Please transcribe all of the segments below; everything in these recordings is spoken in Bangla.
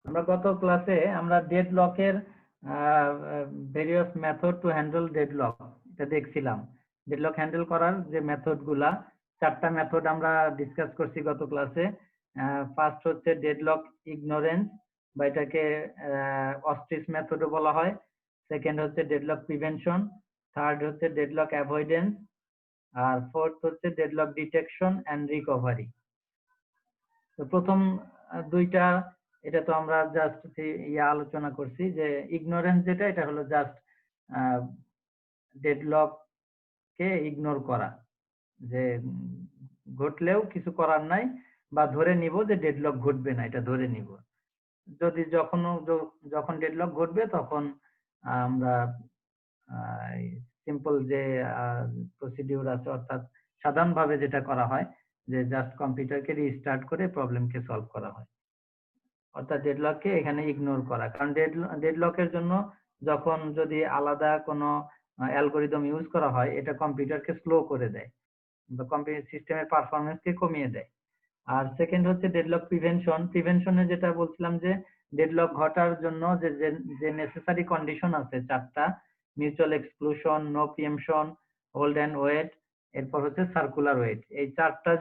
আমরা গত ক্লাসে আমরা ডেডলকের various method to handle deadlock এটা দেখছিলাম। ডেডলক হ্যান্ডেল করার যে মেথড গুলা, 4টা মেথড আমরা ডিসকাস করছি গত ক্লাসে। ফার্স্ট হচ্ছে ডেডলক ইগনোরেন্স, বা এটাকে অস্ট্রিচ মেথডও বলা হয়। সেকেন্ড হচ্ছে ডেডলক প্রিভেনশন, থার্ড হচ্ছে ডেডলক অ্যাভয়েডেন্স, আর ফোর্থ হচ্ছে ডেডলক ডিটেকশন অ্যান্ড রিকভারি। তো প্রথম দুইটা এটা তো আমরা জাস্ট আলোচনা করছি, যে ইগনোরেন্স যেটা, এটা হলো জাস্ট ডেডলক কে ইগনোর করা, যে ঘটলেও কিছু করার নাই, বা ধরে নিব যে ডেডলক ঘটবে না, এটা ধরে নিব। যদি যখন ডেডলক ঘটবে তখন আমরা সিম্পল যে প্রসিডিউর আছে, অর্থাৎ সাধারণভাবে যেটা করা হয়, যে জাস্ট কম্পিউটারকে রিস্টার্ট করে প্রবলেমকে সলভ করা হয়, অর্থাৎ ডেডলককে এখানে ইগনোর করা। কারণ ডেডলকের জন্য যখন যদি আলাদা কোনো অ্যালগোরিদম ইউজ করা হয়, এটা কম্পিউটারকে স্লো করে দেয় বা কম্পিউটার সিস্টেমের পারফরমেন্সকে কমিয়ে দেয়। আর সেকেন্ড হচ্ছে ডেডলক প্রিভেনশন। প্রিভেনশনে যেটা বলছিলাম, যে ডেডলক ঘটার জন্য যে নেসেসারি কন্ডিশন আছে 4টা, mutual exclusion, no preemption, hold and wait, এরপর হচ্ছে সার্কুলার ওয়েট। এই 4টা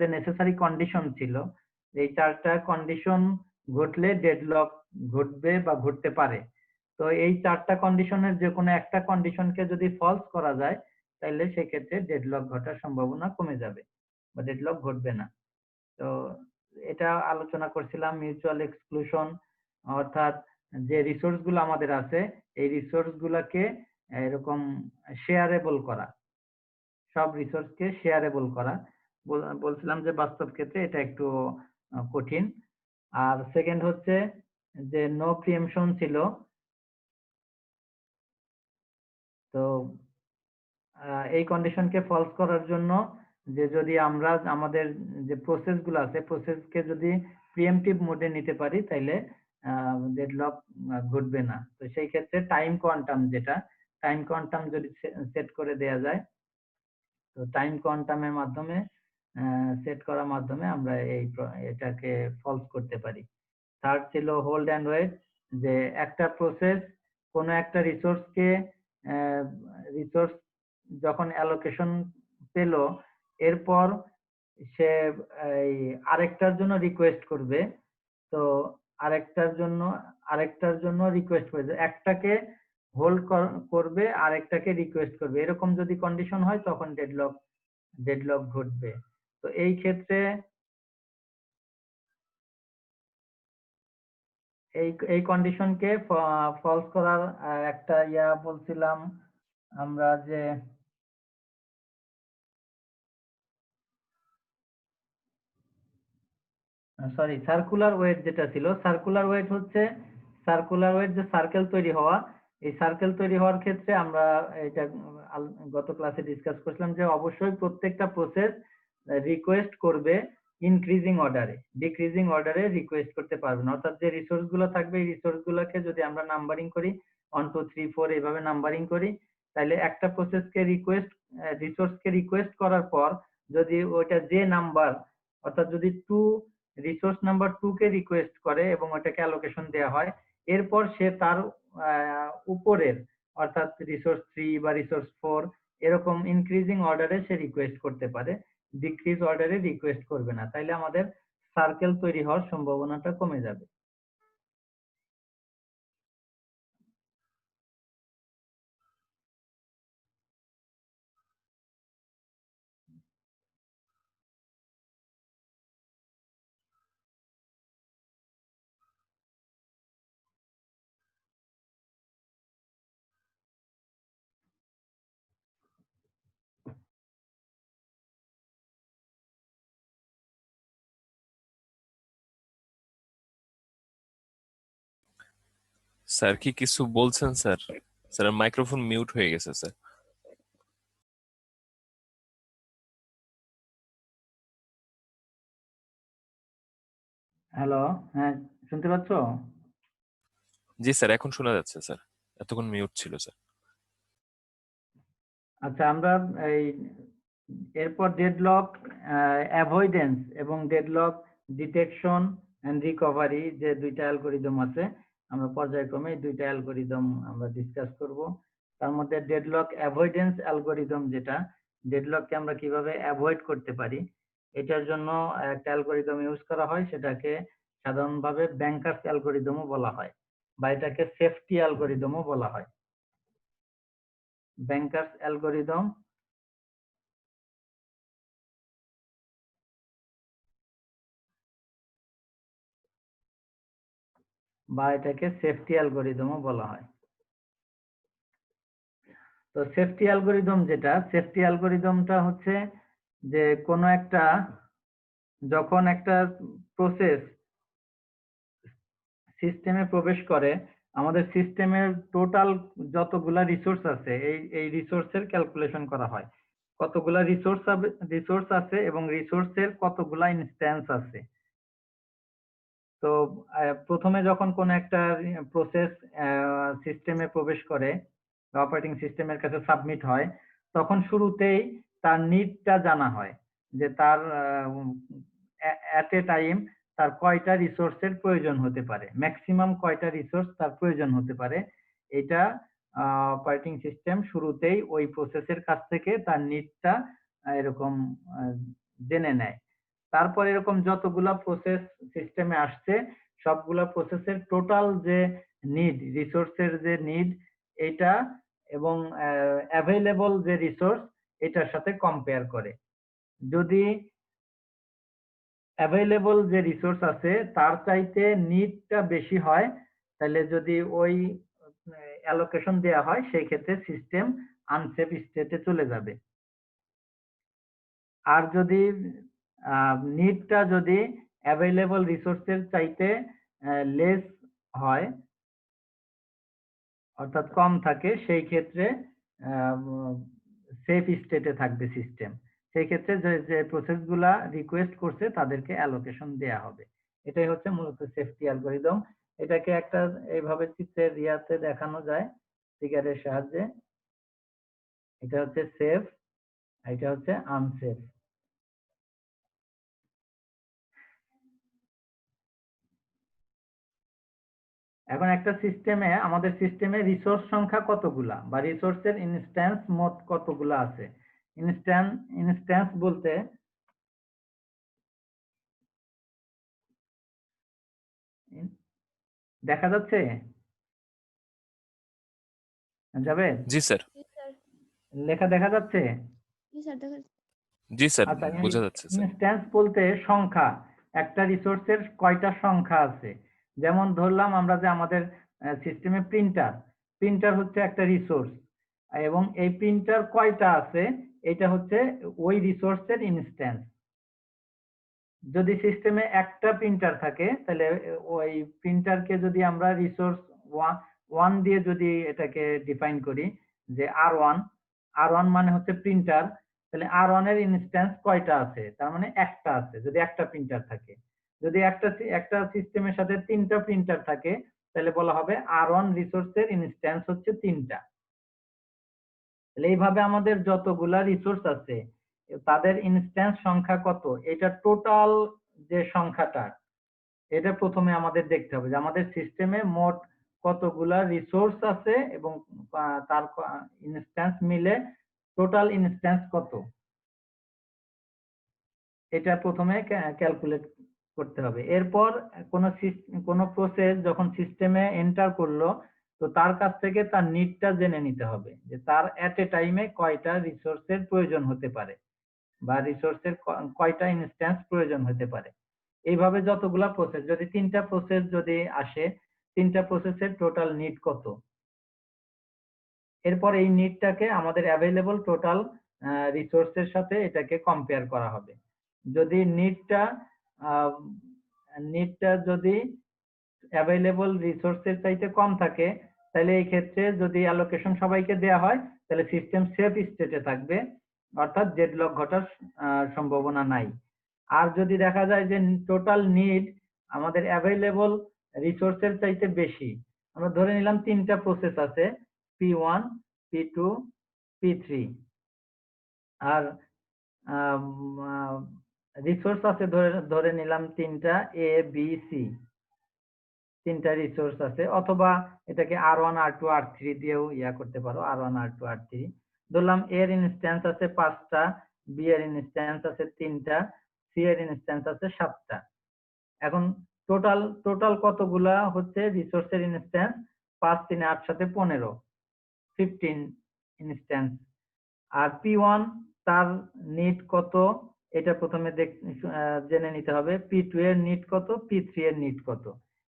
যে নেসেসারি কন্ডিশন ছিল, এই 4টা কন্ডিশন ঘটলে ডেডলক ঘটবে বা ঘটতে পারে। তো এই 4টা কন্ডিশনের যে কোনো একটা কন্ডিশনকে যদি ফলস করা যায়, তাহলে সেক্ষেত্রে ডেডলক ঘটার সম্ভাবনা কমে যাবে বা ডেডলক ঘটবে না। তো এটা আলোচনা করছিলাম। মিউচুয়াল এক্সক্লুশন অর্থাৎ যে রিসোর্স গুলো আমাদের আছে, এই রিসোর্স গুলাকে এরকম শেয়ারেবল করা, সব রিসোর্সকে শেয়ারেবল করা। বলছিলাম যে বাস্তব ক্ষেত্রে এটা একটু কঠিন। আর সেকেন্ড হচ্ছে যে নো প্রিএমশন ছিল। তো এই কন্ডিশনকে ফলস করার জন্য, যে যদি আমরা আমাদের যে প্রসেস গুলো আছে, প্রসেসকে যদি প্রিএমটিভ মোডে নিতে পারি, তাইলে ডেডলক ঘটবে না। তো সেই ক্ষেত্রে টাইম কোয়ান্টাম যদি সেট করে দেয়া যায়, তো টাইম কোয়ান্টামের মাধ্যমে সেট করার মাধ্যমে আমরা এটাকে ফলস করতে পারি। থার্ড ছিল হোল্ড এন্ড ওয়েট, যে একটা প্রসেস কোনো একটা রিসোর্সকে রিসোর্স যখন অ্যালোকেশন পেল, এরপর সে এই আরেকটার জন্য রিকোয়েস্ট করবে। তো আরেকটার জন্য রিকোয়েস্ট করবে, একটাকে হোল্ড করবে, আরেকটাকে রিকোয়েস্ট করবে, এরকম যদি কন্ডিশন হয় তখন ডেডলক ঘটবে। তো এই ক্ষেত্রে এই কন্ডিশনকে ফলস করার একটা বলছিলাম আমরা, যে সরি, সার্কুলার ওয়েট যেটা ছিল। সার্কুলার ওয়েট হচ্ছে যে সার্কেল তৈরি হওয়া। এই সার্কেল তৈরি হওয়ার ক্ষেত্রে আমরা এটা গত ক্লাসে ডিসকাস করছিলাম, যে অবশ্যই প্রত্যেকটা প্রসেস রিকোয়েস্ট করবে ইনক্রিজিং অর্ডারে, ডিক্রিজিং অর্ডারে রিকোয়েস্ট করতে পারবে না। অর্থাৎ যে রিসোর্স গুলো থাকবে, এই রিসোর্স গুলোকে যদি আমরা নাম্বারিং করি 1 2 3 4 এইভাবে নাম্বারিং করি, তাহলে একটা প্রসেসকে রিসোর্সকে রিকোয়েস্ট করার পর যদি ওইটা যে নাম্বার, অর্থাৎ যদি রিসোর্স নাম্বার 2 কে রিকোয়েস্ট করে এবং ওটাকে অ্যালোকেশন দেওয়া হয়, এরপর সে তার উপরের, অর্থাৎ রিসোর্স 3 বা রিসোর্স 4, এরকম ইনক্রিজিং অর্ডারে সে রিকোয়েস্ট করতে পারে, ডিক্রিজ অর্ডারে রিকোয়েস্ট করবে না। তাইলে আমাদের সার্কেল তৈরি হওয়ার সম্ভাবনাটা কমে যাবে। স্যার কি কিছু বলছেন স্যার? স্যারের মাইক্রোফোন মিউট হয়ে গেছে স্যার। হ্যালো, হ্যাঁ, শুনতে পাচ্ছো? জি স্যার, এখন শোনা যাচ্ছে স্যার, এতক্ষণ মিউট ছিল স্যার। আচ্ছা, আমরা এই এরপর ডেডলক অ্যাভয়েডেন্স এবং ডেডলক ডিটেকশন এন্ড রিকভারি, যে দুইটা অ্যালগরিদম আছে, আমরা পর্যায়ক্রমে এই দুইটা অ্যালগরিদম আমরা ডিসকাস করব। তার মধ্যে ডেডলক অ্যাভয়েডেন্স অ্যালগরিদম, যেটা ডেডলককে আমরা কিভাবে অ্যাভয়েড করতে পারি এটার জন্য একটা অ্যালগরিদম ইউজ করা হয়, সেটাকে সাধারণভাবে ব্যাংকার্স অ্যালগরিদমও বলা হয়, বা এটাকে সেফটি অ্যালগরিদমও বলা হয়। ব্যাংকার্স অ্যালগরিদম বা এটাকে সেফটি অ্যালগরিদমও বলা হয়। তো সেফটি অ্যালগরিদম যেটা, সেফটি অ্যালগরিদমটা হচ্ছে যে কোনো একটা, যখন একটা প্রসেস সিস্টেমে প্রবেশ করে, আমাদের সিস্টেমের টোটাল যতগুলা রিসোর্স আছে এই রিসোর্সের ক্যালকুলেশন করা হয়। কতগুলা রিসোর্স আছে এবং রিসোর্সের কতগুলা ইনস্ট্যান্স আছে। তো প্রথমে যখন কোন একটা প্রসেস সিস্টেমে প্রবেশ করে, অপারেটিং সিস্টেমের কাছে সাবমিট হয়, তখন শুরুতেই তার নিডটা জানা হয়, যে তার এট এ টাইম তার কয়টা রিসোর্সের প্রয়োজন হতে পারে, ম্যাক্সিমাম কয়টা রিসোর্স তার প্রয়োজন হতে পারে। এটা অপারেটিং সিস্টেম শুরুতেই ওই প্রসেসের কাছ থেকে তার নিডটা এরকম জেনে নেয়। তারপর এরকম যতগুলা প্রসেস সিস্টেমে আসছে, সবগুলা প্রসেসের টোটাল যে নিড, রিসোর্সের যে নিড এটা এবং অ্যাভেলেবল যে রিসোর্স এটার সাথে কম্পেয়ার করে। যদি অ্যাভেলেবল যে রিসোর্স আছে তার চাইতে নিডটা বেশি হয়, তাহলে যদি ওই অ্যালোকেশন দেয়া হয়, সেই ক্ষেত্রে সিস্টেম আনসেফ স্টেটে চলে যাবে। আর যদি নিডটা যদি অ্যাভেলেবল রিসোর্সের চাইতে লেস হয়, অর্থাৎ কম থাকে, সেই ক্ষেত্রে সেফ স্টেটে থাকবে সিস্টেম। সেই ক্ষেত্রে যে প্রসেসগুলা রিকোয়েস্ট করছে তাদেরকে অ্যালোকেশন দেয়া হবে। এটাই হচ্ছে মূলত সেফটি অ্যালগরিদম। এটাকে একটা এইভাবে চিত্রের ইয়াতে দেখানো যায়, ফিগারের সাহায্যে। এটা হচ্ছে সেফ, এটা হচ্ছে আনসেফ। এখন একটা সিস্টেমে, আমাদের সিস্টেমে রিসোর্স সংখ্যা কতগুলা বা রিসোর্সের ইনস্ট্যান্স মোট কতগুলা আছে। ইনস্ট্যান্স বলতে দেখা যাচ্ছে যাবে, জি স্যার। জি স্যার। লেখা দেখা যাচ্ছে? জি স্যার, দেখা জি স্যার, আচ্ছা, বোঝা যাচ্ছে স্যার। ইনস্ট্যান্স বলতে সংখ্যা, একটা রিসোর্সের কয়টা সংখ্যা আছে। যেমন ধরলাম আমরা যে আমাদের সিস্টেমে প্রিন্টার হচ্ছে একটা রিসোর্স, এবং এই প্রিন্টার কয়টা আছে এটা হচ্ছে ওই রিসোর্সের ইনস্ট্যান্স। যদি সিস্টেমে একটা প্রিন্টার থাকে, তাহলে ওই প্রিন্টারকে যদি আমরা রিসোর্স ওয়ান দিয়ে যদি এটাকে ডিফাইন করি, যে আর ওয়ান মানে হচ্ছে প্রিন্টার, তাহলে আর ওয়ান এর ইনস্ট্যান্স কয়টা আছে, তার মানে একটা আছে যদি একটা প্রিন্টার থাকে। যদি একটা সিস্টেমের সাথে তিনটা প্রিন্টার থাকে, তাহলে বলা হবে আর ওয়ান রিসোর্সের ইনস্ট্যান্স হচ্ছে তিনটা। তাহলে এইভাবে আমাদের যতগুলা রিসোর্স আছে তাদের ইনস্ট্যান্স সংখ্যা কত, এটা টোটাল যে সংখ্যাটা, এটা প্রথমে আমাদের দেখতে হবে যে আমাদের সিস্টেমে মোট কতগুলা রিসোর্স আছে এবং তার ইনস্ট্যান্স মিলে টোটাল ইনস্ট্যান্স কত, এটা প্রথমে ক্যালকুলেট করতে হবে। এরপর কোনো প্রসেস যখন সিস্টেমে এন্টার করলো, তো তার কাছ থেকে তার নিডটা জেনে নিতে হবে, যে তার এট এ টাইমে কয়টা রিসোর্সের প্রয়োজন হতে পারে বা রিসোর্সের কয়টা ইনস্ট্যান্স প্রয়োজন হতে পারে। এইভাবে যতগুলা প্রসেস, যদি তিনটা প্রসেস যদি আসে, তিনটা প্রসেসের টোটাল নিড কত, এরপর এই নিডটাকে আমাদের অ্যাভেলেবল টোটাল রিসোর্সের সাথে এটাকে কম্পেয়ার করা হবে। যদি নিডটা যদি অ্যাভেলেবল রিসোর্সের চাইতে কম থাকে, তাহলে এই ক্ষেত্রে যদি অ্যালোকেশন সবাইকে দেয়া হয়, তাহলে সিস্টেম সেফ স্টেটে থাকবে, অর্থাৎ ডেডলক ঘটার সম্ভাবনা নাই। আর যদি দেখা যায় যে টোটাল নিড আমাদের অ্যাভেলেবল রিসোর্সের চাইতে বেশি, আমরা ধরে নিলাম তিনটা প্রসেস আছে, P1, P2, P3, আর রিসোর্স আছে ধরে ধরে নিলাম তিনটা, এ বি সি, তিনটা রিসোর্স আছে, অথবা এটাকে R1 R2 R3 দিয়েও ইয়া করতে পারো, R1 R2 R3। ধরলাম এর ইনস্ট্যান্স আছে 5টা, বি এর ইনস্ট্যান্স আছে 3টা, সি এর ইনস্ট্যান্স আছে 7টা। এখন টোটাল টোটাল কতগুলা হচ্ছে রিসোর্সের ইনস্ট্যান্স? 5 3 8 7 15, 15 ইনস্ট্যান্স। আর P1 তার নিট কত এটা প্রথমে জেনে নিতে হবে। P2 এর নিট কত, P3 এর নিট কত,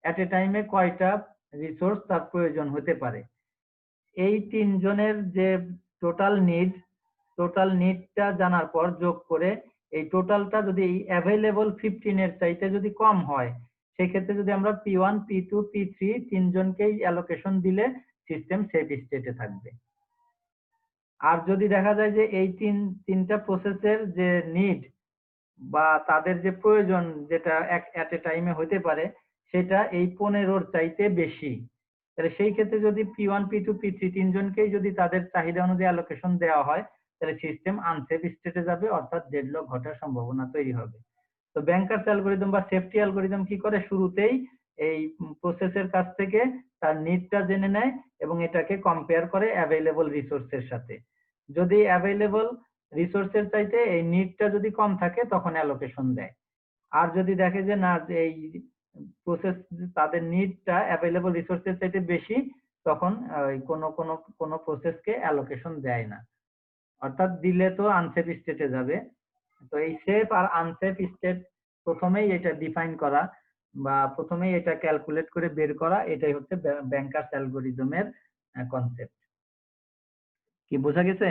এট এ টাইমে কয়টা রিসোর্স তার প্রয়োজন হতে পারে। এই তিনজনের যে টোটাল নিডটা জানার পর যোগ করে এই টোটালটা যদি অ্যাভেলেবল 15 এর চাইতে যদি কম হয়, সেক্ষেত্রে যদি আমরা P1 P2 P3 তিনজনকেই অ্যালোকেশন দিলে সিস্টেম সেফ স্টেটে থাকবে। আর যদি দেখা যায় যে এই তিনটা প্রসেসের যে নিড বা তাদের যে প্রয়োজন যেটা এট এ টাইমে হতে পারে, সেটা এই 15-র চাইতে বেশি, তাহলে সেই ক্ষেত্রে যদি P1 P2 P3 তিনজনকেই যদি তাদের চাহিদা অনুযায়ী অ্যালোকেশন দেওয়া হয়, তাহলে সিস্টেম আনসেফ স্টেটে যাবে, অর্থাৎ ডেডলক ঘটার সম্ভাবনা তৈরি হবে। তো ব্যাংকার্স অ্যালগরিদম বা সেফটি অ্যালগরিদম কি করে? শুরুতেই এই প্রসেসের কাছ থেকে তার নিডটা জেনে নেয় এবং এটাকে কম্পেয়ার করে অ্যাভেলেবল রিসোর্সের সাথে। যদি অ্যাভেলেবল রিসোর্সের চাইতে এই নিডটা যদি কম থাকে, তখন অ্যালোকেশন দেয়। আর যদি দেখে যে না, যে এই প্রসেস তাদের নিডটা অ্যাভেলেবল রিসোর্সের চাইতে বেশি, তখন কোনো প্রসেসকে অ্যালোকেশন দেয় না, অর্থাৎ দিলে তো আনসেফ স্টেটে যাবে। তো এই সেফ আর আনসেফ স্টেট প্রথমেই এটা ডিফাইন করা বা প্রথমেই এটা ক্যালকুলেট করে বের করা, এটাই হচ্ছে ব্যাংকার্স অ্যালগরিদমের কনসেপ্ট। কি বোঝা গেছে?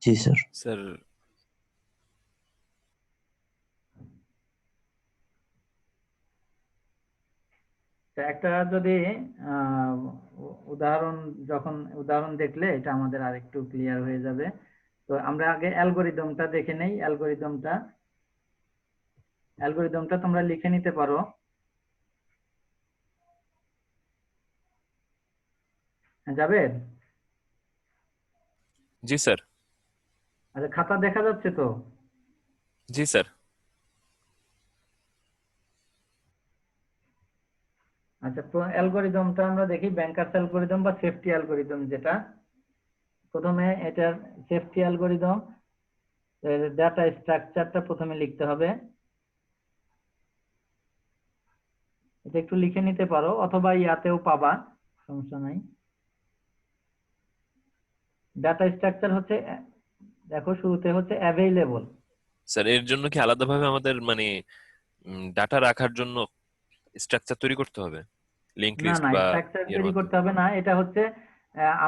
জি স্যার। স্যার একটা যদি উদাহরণ, যখন উদাহরণ দেখলে এটা আমাদের আরেকটু ক্লিয়ার হয়ে যাবে। তো আমরা আগে অ্যালগরিদমটা দেখে নেই। অ্যালগরিদমটা তোমরা লিখে নিতে পারো। যাবে? জি স্যার। আচ্ছা, খাতা দেখা যাচ্ছে তো? জি স্যার। আচ্ছা, অ্যালগরিদমটা আমরা দেখি, ব্যাংকার্স অ্যালগরিদম বা সেফটি অ্যালগরিদম যেটা। প্রথমে এটার সেফটি অ্যালগরিদম ডাটা স্ট্রাকচারটা প্রথমে লিখতে হবে। এটা একটু লিখে নিতে পারো, অথবা ইয়াতেও পাবা, সমস্যা নাই। ডাটা স্ট্রাকচার হচ্ছে, দেখো শুরুতে হচ্ছে অ্যাভেইলেবল। স্যার এর জন্য কি আলাদাভাবে আমাদের মানে ডাটা রাখার জন্য স্ট্রাকচার তৈরি করতে হবে, লিংক না লিস্ট না, বা স্ট্রাকচার ইয়ের তৈরি করতে মাধ্যমে? হবে না। এটা হচ্ছে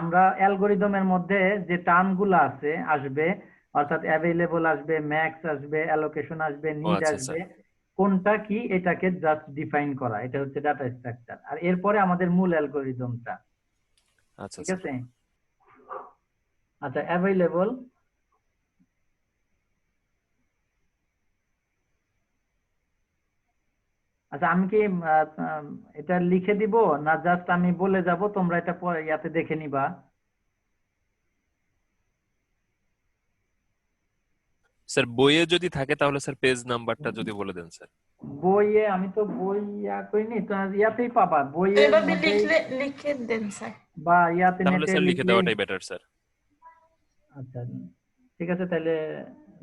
আমরা অ্যালগরিদমের মধ্যে যে টার্মগুলো আছে আসবে, অর্থাৎ অ্যাভেইলেবল আসবে, ম্যাক্স আসবে, অ্যালোকেশন আসবে, ও নিড আচ্ছা আসবে, স্যার। কোনটা কি এটাকে জাস্ট ডিফাইন করা, এটা হচ্ছে ডাটা স্ট্রাকচার। আর এরপরে আমাদের মূল অ্যালগরিদমটা। আচ্ছা ঠিক স্যার। আছে? আচ্ছা, অ্যাভেইলেবল। আচ্ছা, আমি কি এটা লিখে দিব, না জাস্ট আমি বলে যাব, তোমরা এটা পরে ইয়াতে দেখে নিবা? স্যার বইয়ে যদি থাকে তাহলে স্যার পেজ নাম্বারটা যদি বলে দেন স্যার। বইয়ে আমি তো বই ইয়া করিনি তো, ইয়াতেই পাবা, বইয়ের এভাবে মধ্যেই লিখে দেন স্যার। বা ইয়াতে তাহলে নেটে স্যার লিখে লিখলেই। দেওয়াটাই বেটার স্যার। আচ্ছা, ঠিক আছে, তাহলে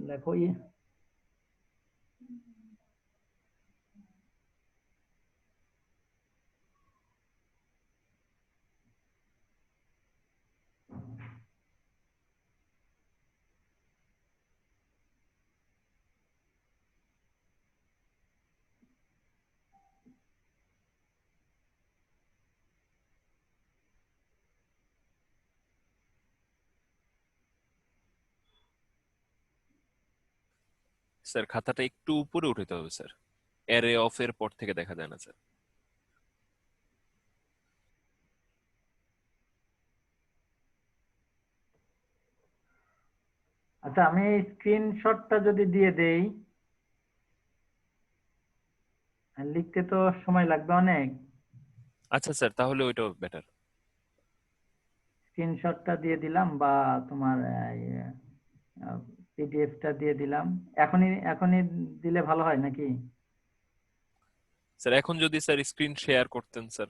লেখো। স্যার খাতাটা একটু উপরে উঠাতে হবে স্যার, অ্যারে অফ এর পর থেকে দেখা যায় না স্যার। আচ্ছা, আমি স্ক্রিনশটটা যদি দিয়ে দেই, লিখতে তো সময় লাগবে অনেক। আচ্ছা স্যার, তাহলে ওইটাও বেটার। স্ক্রিনশটটা দিয়ে দিলাম বা তোমার পিডিএফটা দিয়ে দিলাম। এখনই দিলে ভালো হয় নাকি? স্যার এখন যদি স্যার স্ক্রিন শেয়ার করতেন স্যার,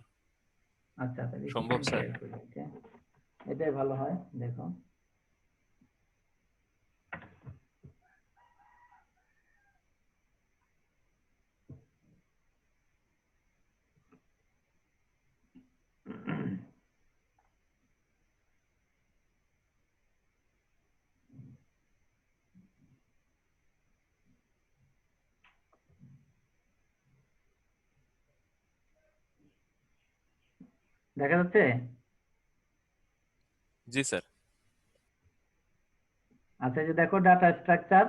আচ্ছা তাহলে সম্ভব স্ক্রিন স্যার? শেয়ার করি, ওকে, এটাই ভালো হয়। দেখো, দেখা যাচ্ছে? জি স্যার। আচ্ছা, এই যে দেখো ডাটা স্ট্রাকচার,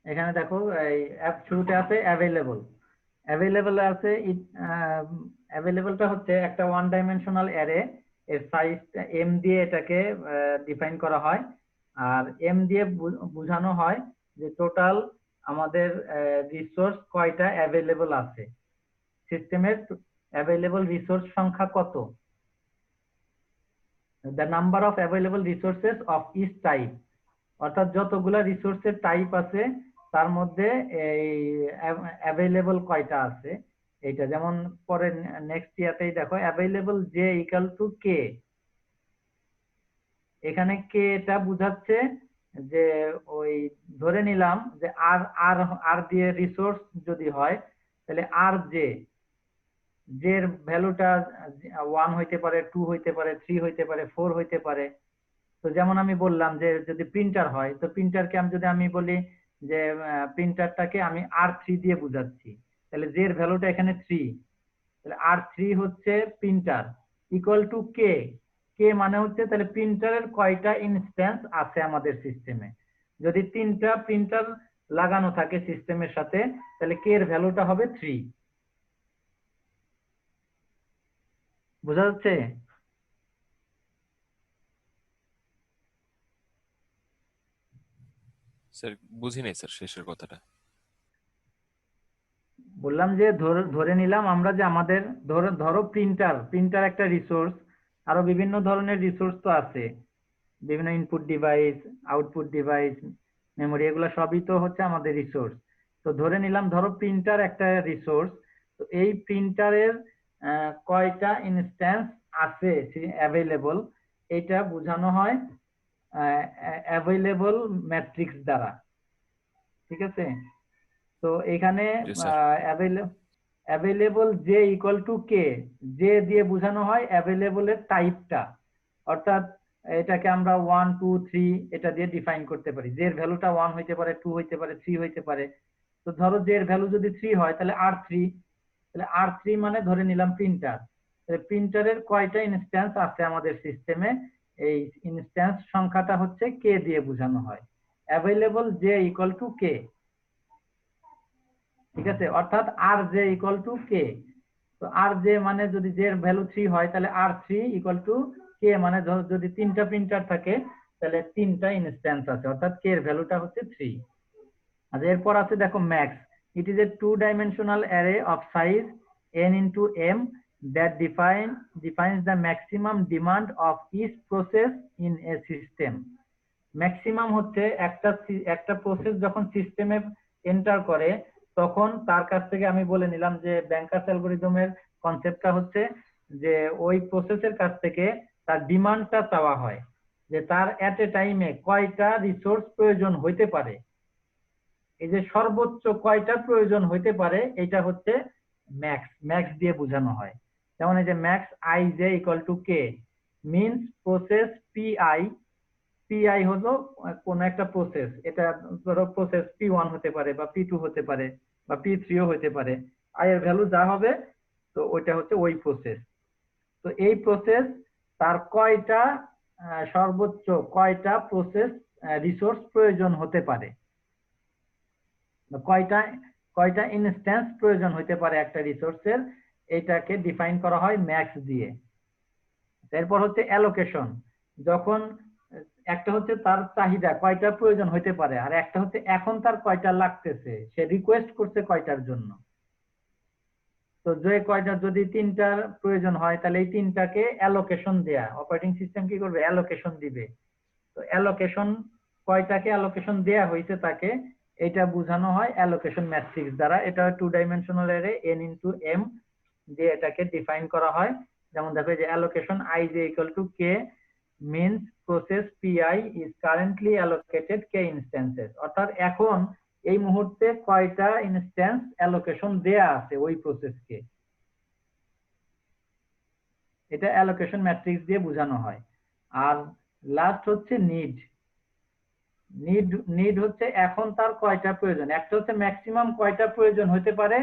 এখানে দেখো এই শুরুতে আছে অ্যাভেলেবল। অ্যাভেলেবল আছে, অ্যাভেলেবলটা হচ্ছে একটা ওয়ান ডাইমেনশনাল অ্যারে, এর সাইজ এম দিয়ে এটাকে ডিফাইন করা হয়। আর এম দিয়ে বোঝানো হয় যে টোটাল আমাদের রিসোর্স কয়টা অ্যাভেলেবল আছে, সিস্টেমের অ্যাভেলেবল রিসোর্স সংখ্যা কত, the number of available resources of each type, অর্থাৎ যতগুলা রিসোর্সের টাইপ আছে তার মধ্যে এই অ্যাভেলেবল কয়টা আছে এইটা। যেমন পরে নেক্সট ইয়াতেই দেখো অ্যাভেলেবল জে ইকুয়াল টু কে, এখানে কে এটা বুঝাচ্ছে যে ওই ধরে নিলাম যে আর আর আর দিয়ে রিসোর্স যদি হয় তাহলে আর জে, জের ভ্যালুটা 1 হইতে পারে, 2 হইতে পারে, 3 হইতে পারে, 4 হইতে পারে। তো যেমন আমি বললাম যে যদি প্রিন্টার হয়, তো প্রিন্টারকে আমি বলি যে প্রিন্টারটাকে আমি আর3 দিয়ে বুঝাচ্ছি, তাহলে জের ভ্যালুটা এখানে 3, তাহলে আর3 হচ্ছে প্রিন্টার ইকুয়াল টু কে। কে মানে হচ্ছে তাহলে প্রিন্টারের কয়টা ইনস্ট্যান্স আছে আমাদের সিস্টেমে। যদি 3টা প্রিন্টার লাগানো থাকে সিস্টেমের সাথে তাহলে কে এর ভ্যালুটা হবে 3। বোঝা যাচ্ছে? স্যার বুঝি নাই স্যার শেষের কথাটা। বললাম যে ধরে নিলাম আমরা যে আমাদের ধরো প্রিন্টার একটা রিসোর্স, আরো বিভিন্ন ধরনের রিসোর্স তো আছে, বিভিন্ন input device, output device, memory, এগুলো সবই তো হচ্ছে আমাদের রিসোর্স। তো ধরে নিলাম ধরো প্রিন্টার একটা রিসোর্স, তো এই প্রিন্টারের কয়টা ইনস্ট্যান্স আছে অ্যাভেলেবল, এটা বোঝানো হয় অ্যাভেলেবল ম্যাট্রিক্স দ্বারা। ঠিক আছে? তো এখানে জি sir. Available J equal to K, J দিয়ে বোঝানো হয় অ্যাভেলেবলের টাইপটা, অর্থাৎ এটাকে আমরা 1 2 3 এটা দিয়ে ডিফাইন করতে পারি। জের ভ্যালুটা 1 হইতে পারে, 2 হইতে পারে, 3 হইতে পারে। তো ধরো জের ভ্যালু যদি 3 হয় তাহলে আর3, তাহলে আর3 মানে ধরে নিলাম প্রিন্টার, তাহলে প্রিন্টারের কয়টা ইনস্ট্যান্স আছে আমাদের সিস্টেমে, এই ইনস্ট্যান্স সংখ্যাটা হচ্ছে কে দিয়ে বোঝানো হয়, অ্যাভেলেবল জে ইকুয়াল টু কে। ঠিক আছে? অর্থাৎ আর জে ইকুয়াল টু কে। তো আর জে মানে যদি জে এর ভ্যালু 3 হয় তাহলে আর3 ইকুয়াল টু কে, মানে যদি 3টা প্রিন্টার থাকে তাহলে 3টা ইনস্ট্যান্স আছে, অর্থাৎ কে এর ভ্যালুটা হচ্ছে 3। আর এরপর আছে দেখো max, it is a 2 dimensional array of size n into m that defines the maximum demand of each process in a system. Maximum হচ্ছে একটা প্রসেস যখন সিস্টেমে এন্টার করে তখন তার কাছ থেকে আমি বলে নিলাম যে ব্যাংকার্স অ্যালগরিদমের কনসেপ্টটা হচ্ছে যে ওই প্রসেসের কাছ থেকে তার ডিমান্ডটা চাওয়া হয়, যে তার এট এ টাইমে কয়টা রিসোর্স প্রয়োজন হইতে পারে, এই যে সর্বোচ্চ কয়টা প্রয়োজন হইতে পারে এটা হচ্ছে ম্যাক্স দিয়ে বোঝানো হয়। যেমন এই যে max I J equal to K means process PI, PI হলো কোন একটা প্রসেস, এটা ধরো প্রসেস পি1 হতে পারে বা পি2 হতে পারে বা পি3ও হতে পারে, আই এর ভ্যালু যা হবে তো ওইটা হচ্ছে ওই প্রসেস। তো এই প্রসেস তার কয়টা সর্বোচ্চ কয়টা প্রসেস রিসোর্স প্রয়োজন হতে পারে, কয়টা কয়টা ইনস্ট্যান্স প্রয়োজন হতে পারে একটা রিসোর্সের, এটাকে ডিফাইন করা হয় ম্যাক্স দিয়ে। এরপর হচ্ছে অ্যালোকেশন, যখন একটা হচ্ছে তার চাহিদা কয়টা প্রয়োজন হইতে পারে, আর একটা হচ্ছে এখন তার কয়টা লাগতেছে, সে রিকোয়েস্ট করছে কয়টার জন্য। তো তো যে কয়টা যদি তিনটার প্রয়োজন হয় তাহলে এই তিনটাকে অ্যালোকেশন দেয়া, অপারেটিং সিস্টেম কি করবে, অ্যালোকেশন দিবে। তো অ্যালোকেশন কয়টাকে অ্যালোকেশন দেয়া হয়েছে তাকে, এটা বোঝানো হয় অ্যালোকেশন ম্যাট্রিক্স দ্বারা। এটা 2 dimensional array n into m দিয়ে এটাকে ডিফাইন করা হয়। যেমন দেখো যে allocation i j equal to k means process pi is currently allocated k instances, অর্থাৎ এখন এই মুহূর্তে কয়টা ইনস্ট্যান্স অ্যালোকেশন দেয়া আছে ওই প্রসেসকে, এটা অ্যালোকেশন ম্যাট্রিক্স দিয়ে বোঝানো হয়। আর লাস্ট হচ্ছে নিড। নিড হচ্ছে এখন তার কয়টা প্রয়োজন, একটা হচ্ছে ম্যাক্সিমাম কয়টা প্রয়োজন হতে পারে,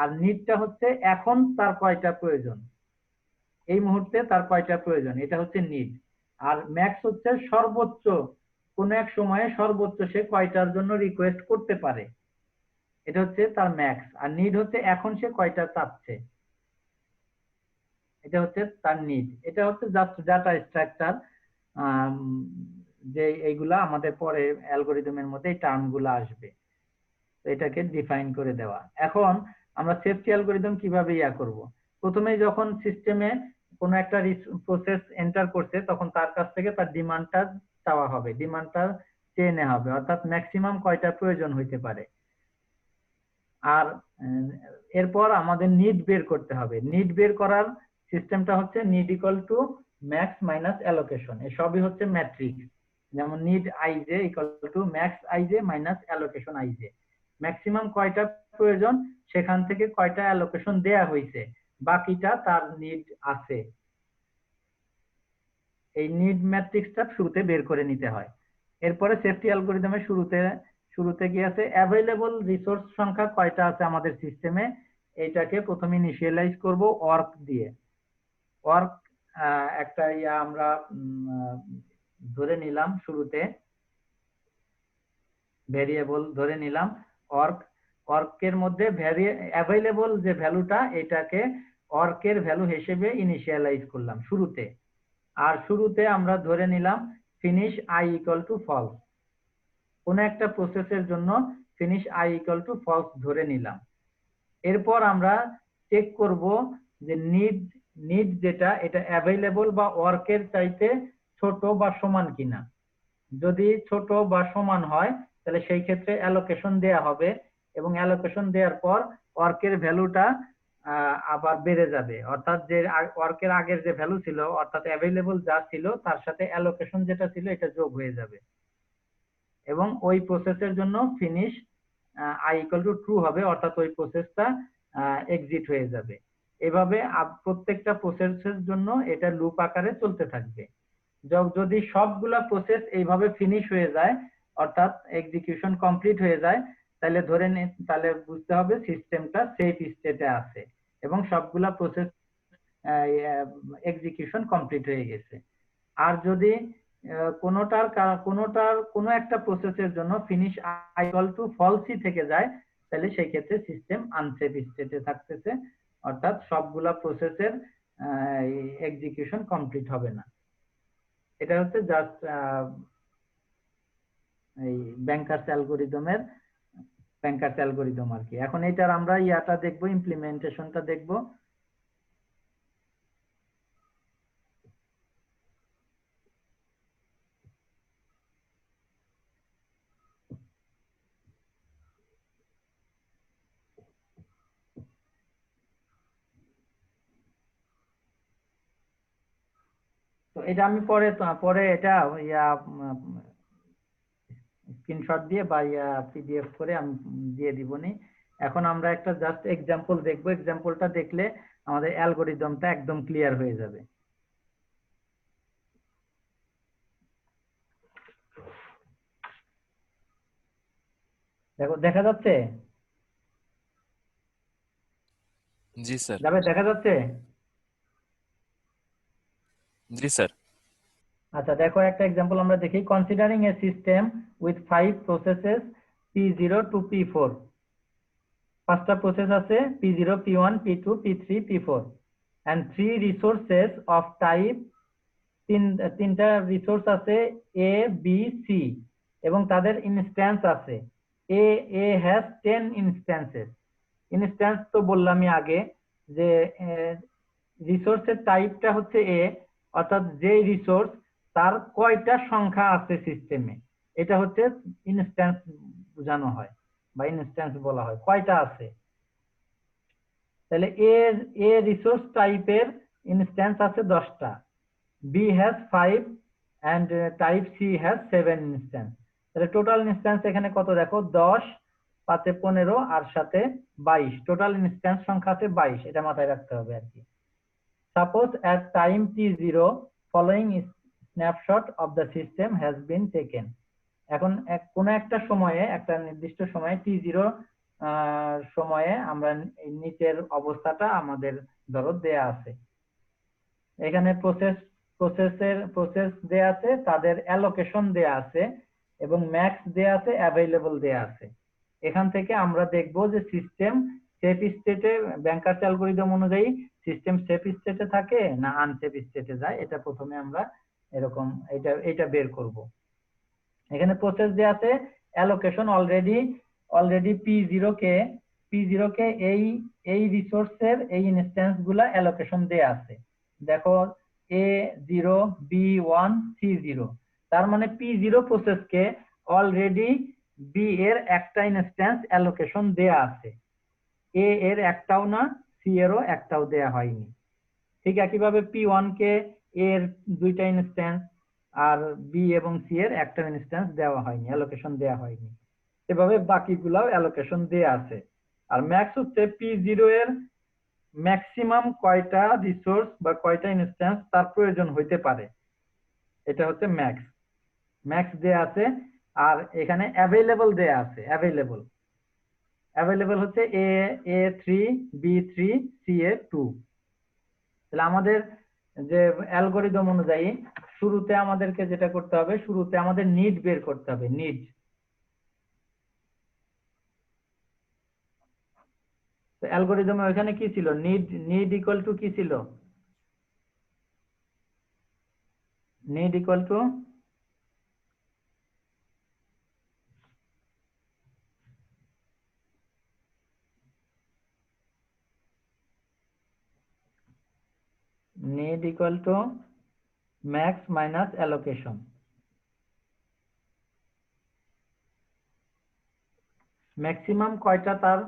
আর নিডটা হচ্ছে এখন তার কয়টা প্রয়োজন, এই মুহূর্তে তার কয়টা প্রয়োজন, এটা হচ্ছে নিড। আর ম্যাক্স হচ্ছে সর্বোচ্চ, কোন এক সময়ে সর্বোচ্চ সে কয়টার জন্য রিকোয়েস্ট করতে পারে, এটা হচ্ছে তার ম্যাক্স। আর নিড হচ্ছে এখন সে কয়টা চাচ্ছে, এটা হচ্ছে তার নিড। এটা হচ্ছে জাস্ট ডাটা স্ট্রাকচার, যে এইগুলা আমাদের পরে অ্যালগরিদমের মধ্যে এই টার্মগুলো আসবে, তো এটাকে ডিফাইন করে দেওয়া। এখন আমরা সেফটি অ্যালগরিদম কিভাবে করব, প্রথমে যখন সিস্টেমে কোনো একটা প্রসেস এন্টার করছে তখন তার কাছ থেকে তার ডিমান্ডটা চাওয়া হবে, ডিমান্ডটা চেয়ে নেওয়া হবে, অর্থাৎ ম্যাক্সিমাম কয়টা প্রয়োজন হইতে পারে। আর এরপর আমাদের নিড বের করতে হবে। নিড বের করার সিস্টেমটা হচ্ছে need equal to max minus allocation, এই সবই হচ্ছে ম্যাট্রিক্স। যেমন need IJ equal to max IJ minus allocation IJ, maximum কয়টা প্রয়োজন সেখান থেকে কয়টা অ্যালোকেশন দেয়া হয়েছে, বাকিটা তার নিড আছে। এই নিড ম্যাট্রিক্সটা শুরুতে বের করে নিতে হয়। এরপরে সেফটি অ্যালগরিদমের শুরুতে কি আছে, অ্যাভেলেবল রিসোর্স সংখ্যা কয়টা আছে আমাদের সিস্টেমে, এইটাকে প্রথমে ইনিশিয়ালাইজ করব ওয়ার্ক দিয়ে। ওয়ার্ক একটা আমরা ধরে নিলাম, শুরুতে ভেরিয়েবল ধরে নিলাম ওয়ার্কের মধ্যে অ্যাভেলেবল যে ভ্যালুটা, এটাকে ওয়ার্কের ভ্যালু হিসেবে ইনিশিয়ালাইজ করলাম শুরুতে। আর শুরুতে আমরা ধরে নিলাম finish i equal to false, কোন একটা প্রসেসের জন্য finish i equal to false ধরে নিলাম। এরপর আমরা চেক করব যে নিড যেটা, এটা অ্যাভেলেবল বা ওয়ার্কের চাইতে ছোট বা সমান কিনা। যদি ছোট বা সমান হয় তাহলে সেই ক্ষেত্রে অ্যালোকেশন দেয়া হবে, এবং অ্যালোকেশন দেওয়ার পর ওয়ার্কের ভ্যালুটা আবার বেড়ে যাবে, অর্থাৎ যে ওয়ার্কের আগের যে ভ্যালু ছিল, অর্থাৎ অ্যাভেলেবল যা ছিল তার সাথে অ্যালোকেশন যেটা ছিল এটা যোগ হয়ে যাবে, এবং ওই প্রসেসের জন্য finish i equal two true হবে, অর্থাৎ ওই প্রসেসটা এক্সিট হয়ে যাবে। এভাবে প্রত্যেকটা প্রসেসের জন্য এটা লুপ আকারে চলতে থাকবে। যদি সবগুলা প্রসেস এইভাবে ফিনিশ হয়ে যায়, অর্থাৎ এক্সিকিউশন কমপ্লিট হয়ে যায়, তাহলে বুঝতে হবে সিস্টেমটা সেফ স্টেটে আছে এবং সবগুলা প্রসেস এক্সিকিউশন কমপ্লিট হয়ে গেছে। আর যদি কোনো একটা প্রসেসের জন্য ফিনিশ আই ইকুয়াল টু ফলসই থেকে যায়, তাহলে সেই ক্ষেত্রে সিস্টেম আনসেফ স্টেটে থাকতেছে, অর্থাৎ সবগুলা প্রসেসের এক্সিকিউশন কমপ্লিট হবে না। এটা হচ্ছে জাস্ট এই ব্যাংকার্স অ্যালগরিদম আর কি। এখন এটার আমরা দেখবো, ইমপ্লিমেন্টেশনটা দেখবো। তো এটা আমি পরে এটা স্ক্রিনশট দিয়ে বা পিডিএফ করে আমি দিয়ে দিবনি। এখন আমরা একটা জাস্ট এক্সাম্পল দেখবো, এক্সাম্পলটা দেখলে আমাদের অ্যালগরিদমটা একদম ক্লিয়ার হয়ে যাবে। দেখা যাচ্ছে? জি স্যার। দেখা যাচ্ছে? জি স্যার। আচ্ছা, দেখো একটা এক্সাম্পল আমরা দেখি। Considering a system with 5 processes P0 to P4, পাঁচটা প্রসেস আছে P0, P1, P2, P3, P4 and 3 resources of type, তিনটা রিসোর্স আছে A, B, C এবং তাদের ইনস্ট্যান্স আছে। A has 10 instances ইনস্ট্যান্স তো বললামই আগে যে রিসোর্সের টাইপটা হচ্ছে এ, অর্থাৎ যে রিসোর্স তার কয়টা সংখ্যা আছে সিস্টেমে, এটা হচ্ছে ইনস্ট্যান্স বোঝানো হয় বা ইনস্ট্যান্স বলা হয়, কয়টা আছে। তাহলে এ রিসোর্স টাইপের ইনস্ট্যান্স আছে 10টা, B has 5 and type C has 7 instance. তাহলে টোটাল ইনস্ট্যান্স এখানে কত দেখো, 10 5 15 আর সাথে 22, টোটাল ইনস্ট্যান্স সংখ্যা আছে 22, এটা মাথায় রাখতে হবে আর কি। Suppose at time t0 following snapshot of the system has been taken। এখন কোন একটা সময়ে, একটা নির্দিষ্ট সময়ে t0 সময়ে আমরা নিচের অবস্থাটা আমাদের ধরো দেয়া আছে, এখানে প্রসেস দেয়া আছে, তাদের অ্যালোকেশন দেয়া আছে এবং ম্যাক্স দেয়া আছে, অ্যাভেলেবল দেয়া আছে। এখান থেকে আমরা দেখব যে সিস্টেম সেফ স্টেটে, ব্যাংকার্স অ্যালগরিদম অনুযায়ী সিস্টেম সেফ স্টেটে থাকে না আনসেফ স্টেটে যায়, এটা প্রথমে আমরা এরকম এটা বের করব। এখানে প্রসেস দেয়া আছে অ্যালোকেশন অলরেডি p0 কে এই রিসোর্সের এই ইনস্ট্যান্স গুলা অ্যালোকেশন দেয়া আছে। দেখো a0 b1 c0, তার মানে p0 প্রসেসকে অলরেডি b এর একটা ইনস্ট্যান্স অ্যালোকেশন দেয়া আছে, a এর একটাও না, c এরও একটাও দেয়া হয়নি। ঠিক একইভাবে p1 কে a এর 2টা ইনস্ট্যান্স আর b এবং c এর একটা ইনস্ট্যান্স দেওয়া হয়নি, অ্যালোকেশন দেয়া হয়নি। এভাবে বাকিগুলাও অ্যালোকেশন দেয়া আছে। আর ম্যাক্স হচ্ছে p0 এর ম্যাক্সিমাম কয়টা রিসোর্স বা কয়টা ইনস্ট্যান্স তার প্রয়োজন হইতে পারে, এটা হচ্ছে ম্যাক্স দেয়া আছে। আর এখানে অ্যাভেলেবল দেয়া আছে, অ্যাভেলেবল হচ্ছে a3 b3 ca2। তাহলে আমাদের যে অ্যালগরিদম অনুযায়ী শুরুতে আমাদেরকে যেটা করতে হবে, শুরুতে আমাদের নিড বের করতে হবে, নিড। তো অ্যালগরিদমে ওখানে কি ছিল, নিড ইকুয়াল টু কি ছিল, need equal to max minus allocation. Maximum কয়টা তার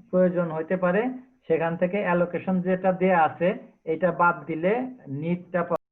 প্রয়োজন হইতে পারে, সেখান থেকে অ্যালোকেশন যেটা দেয়া আছে এটা বাদ দিলে নিডটা